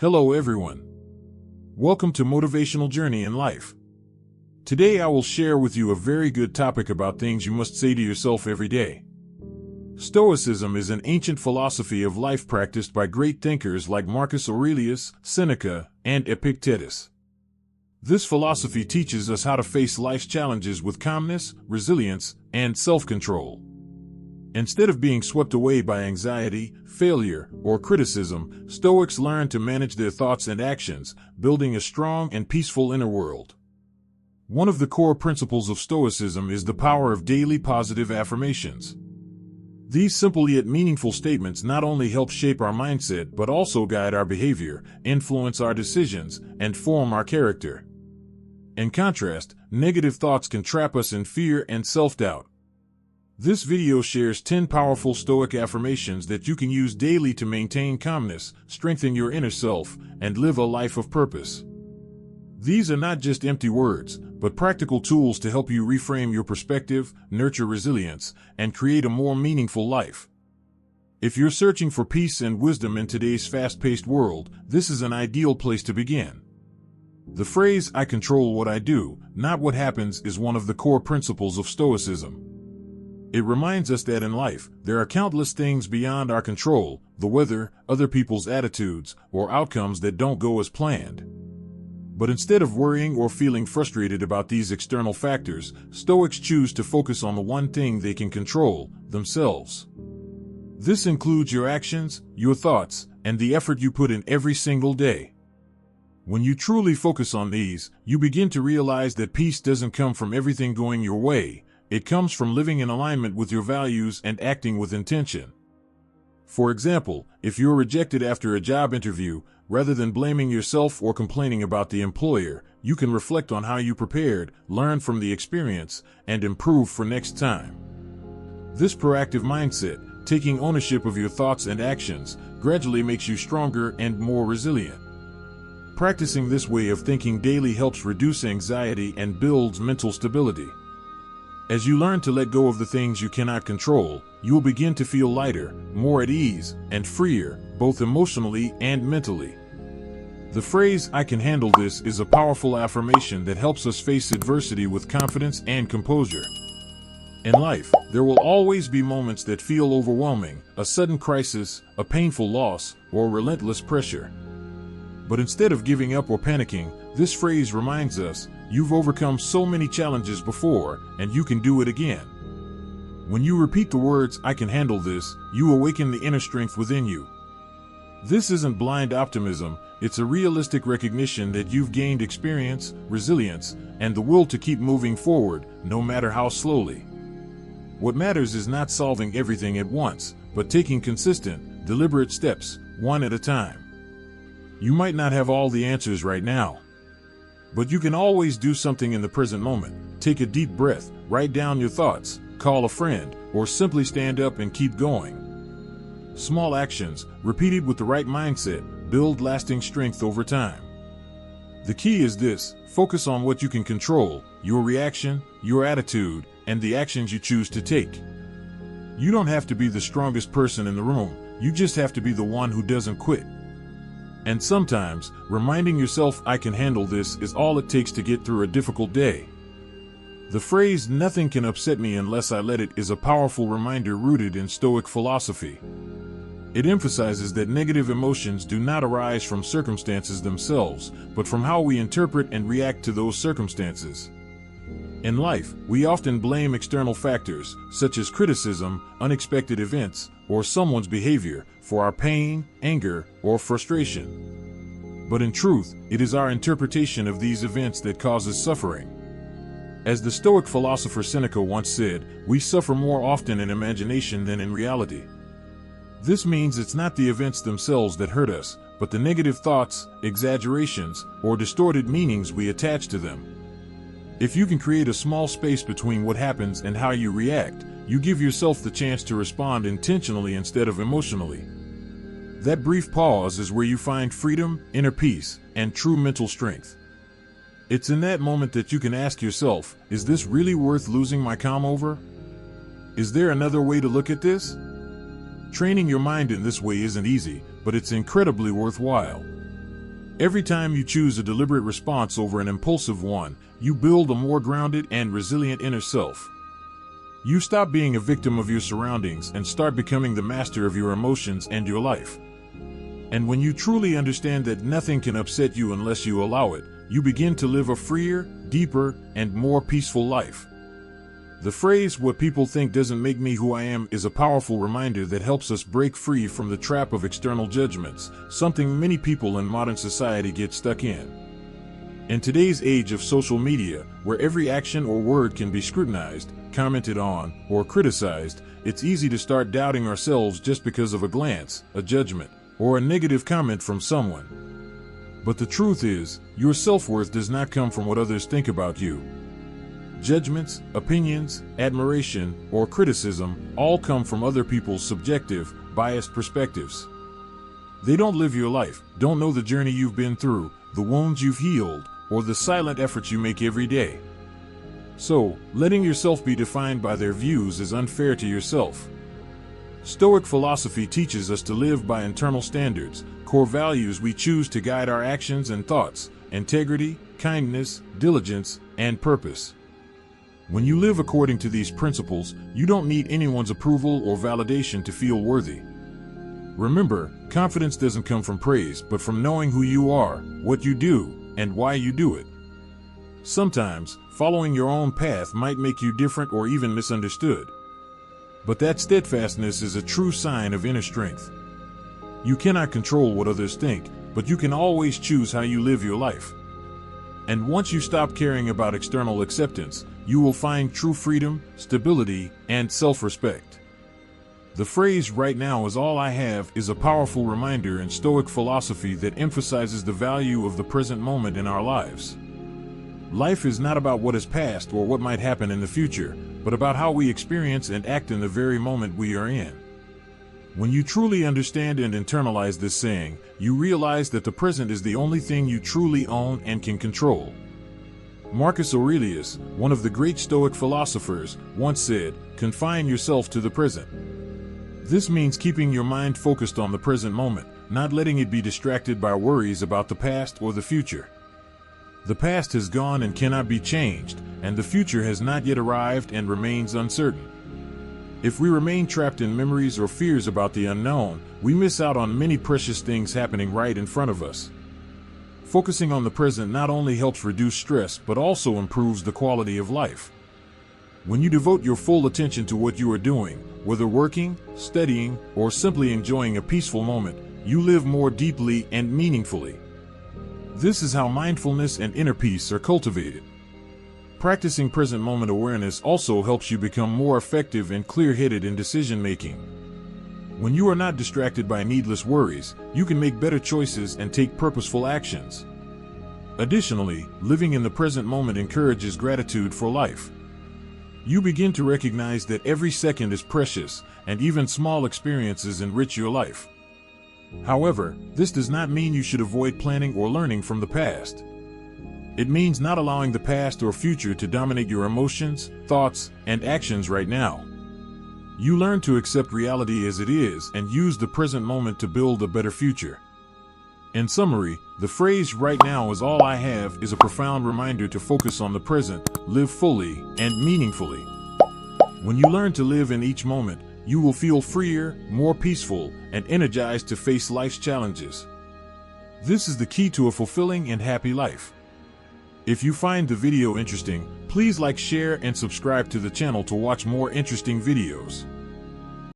Hello everyone. Welcome to Motivational Journey in Life. Today I will share with you a very good topic about things you must say to yourself every day. Stoicism is an ancient philosophy of life practiced by great thinkers like Marcus Aurelius, Seneca, and Epictetus. This philosophy teaches us how to face life's challenges with calmness, resilience, and self-control. Instead of being swept away by anxiety, failure, or criticism, Stoics learn to manage their thoughts and actions, building a strong and peaceful inner world. One of the core principles of Stoicism is the power of daily positive affirmations. These simple yet meaningful statements not only help shape our mindset but also guide our behavior, influence our decisions, and form our character. In contrast, negative thoughts can trap us in fear and self-doubt. This video shares 10 powerful Stoic affirmations that you can use daily to maintain calmness, strengthen your inner self, and live a life of purpose. These are not just empty words, but practical tools to help you reframe your perspective, nurture resilience, and create a more meaningful life. If you're searching for peace and wisdom in today's fast-paced world, this is an ideal place to begin. The phrase, "I control what I do, not what happens," is one of the core principles of Stoicism. It reminds us that in life, there are countless things beyond our control: the weather, other people's attitudes, or outcomes that don't go as planned. But instead of worrying or feeling frustrated about these external factors, Stoics choose to focus on the one thing they can control: themselves. This includes your actions, your thoughts, and the effort you put in every single day. When you truly focus on these, you begin to realize that peace doesn't come from everything going your way. It comes from living in alignment with your values and acting with intention. For example, if you're rejected after a job interview, rather than blaming yourself or complaining about the employer, you can reflect on how you prepared, learn from the experience, and improve for next time. This proactive mindset, taking ownership of your thoughts and actions, gradually makes you stronger and more resilient. Practicing this way of thinking daily helps reduce anxiety and builds mental stability. As you learn to let go of the things you cannot control, you will begin to feel lighter, more at ease, and freer, both emotionally and mentally. The phrase, "I can handle this," is a powerful affirmation that helps us face adversity with confidence and composure. In life, there will always be moments that feel overwhelming: a sudden crisis, a painful loss, or relentless pressure. But instead of giving up or panicking, this phrase reminds us, you've overcome so many challenges before, and you can do it again. When you repeat the words, "I can handle this," you awaken the inner strength within you. This isn't blind optimism, it's a realistic recognition that you've gained experience, resilience, and the will to keep moving forward, no matter how slowly. What matters is not solving everything at once, but taking consistent, deliberate steps, one at a time. You might not have all the answers right now, but you can always do something in the present moment. Take a deep breath, write down your thoughts, call a friend, or simply stand up and keep going. Small actions, repeated with the right mindset, build lasting strength over time. The key is this: focus on what you can control, your reaction, your attitude, and the actions you choose to take. You don't have to be the strongest person in the room, you just have to be the one who doesn't quit. And sometimes, reminding yourself, "I can handle this," is all it takes to get through a difficult day. The phrase, "nothing can upset me unless I let it," is a powerful reminder rooted in Stoic philosophy. It emphasizes that negative emotions do not arise from circumstances themselves, but from how we interpret and react to those circumstances. In life, we often blame external factors, such as criticism, unexpected events, or someone's behavior, for our pain, anger, or frustration. But in truth, it is our interpretation of these events that causes suffering. As the Stoic philosopher Seneca once said, "We suffer more often in imagination than in reality." This means it's not the events themselves that hurt us, but the negative thoughts, exaggerations, or distorted meanings we attach to them. If you can create a small space between what happens and how you react, you give yourself the chance to respond intentionally instead of emotionally. That brief pause is where you find freedom, inner peace, and true mental strength. It's in that moment that you can ask yourself, is this really worth losing my calm over? Is there another way to look at this? Training your mind in this way isn't easy, but it's incredibly worthwhile. Every time you choose a deliberate response over an impulsive one, you build a more grounded and resilient inner self. You stop being a victim of your surroundings and start becoming the master of your emotions and your life. And when you truly understand that nothing can upset you unless you allow it, you begin to live a freer, deeper, and more peaceful life. The phrase, "what people think doesn't make me who I am," is a powerful reminder that helps us break free from the trap of external judgments, something many people in modern society get stuck in. In today's age of social media, where every action or word can be scrutinized, commented on, or criticized, it's easy to start doubting ourselves just because of a glance, a judgment, or a negative comment from someone. But the truth is, your self-worth does not come from what others think about you. Judgments, opinions, admiration, or criticism all come from other people's subjective, biased perspectives. They don't live your life, don't know the journey you've been through, the wounds you've healed, or the silent efforts you make every day. So, letting yourself be defined by their views is unfair to yourself. Stoic philosophy teaches us to live by internal standards, core values we choose to guide our actions and thoughts: integrity, kindness, diligence, and purpose. When you live according to these principles, you don't need anyone's approval or validation to feel worthy. Remember, confidence doesn't come from praise, but from knowing who you are, what you do, and why you do it. Sometimes, following your own path might make you different or even misunderstood. But that steadfastness is a true sign of inner strength. You cannot control what others think, but you can always choose how you live your life. And once you stop caring about external acceptance, you will find true freedom, stability, and self-respect. The phrase "right now is all I have" is a powerful reminder in Stoic philosophy that emphasizes the value of the present moment in our lives. Life is not about what is past or what might happen in the future, but about how we experience and act in the very moment we are in. When you truly understand and internalize this saying, you realize that the present is the only thing you truly own and can control. Marcus Aurelius, one of the great Stoic philosophers, once said, "Confine yourself to the present." This means keeping your mind focused on the present moment, not letting it be distracted by worries about the past or the future. The past has gone and cannot be changed, and the future has not yet arrived and remains uncertain. If we remain trapped in memories or fears about the unknown, we miss out on many precious things happening right in front of us. Focusing on the present not only helps reduce stress, but also improves the quality of life. When you devote your full attention to what you are doing, whether working, studying, or simply enjoying a peaceful moment, you live more deeply and meaningfully. This is how mindfulness and inner peace are cultivated. Practicing present moment awareness also helps you become more effective and clear-headed in decision-making. When you are not distracted by needless worries, you can make better choices and take purposeful actions. Additionally, living in the present moment encourages gratitude for life. You begin to recognize that every second is precious, and even small experiences enrich your life. However, this does not mean you should avoid planning or learning from the past. It means not allowing the past or future to dominate your emotions, thoughts, and actions right now. You learn to accept reality as it is and use the present moment to build a better future. In summary, the phrase "right now is all I have" is a profound reminder to focus on the present, live fully, and meaningfully. When you learn to live in each moment, you will feel freer, more peaceful, and energized to face life's challenges. This is the key to a fulfilling and happy life. If you find the video interesting, please like, share, and subscribe to the channel to watch more interesting videos.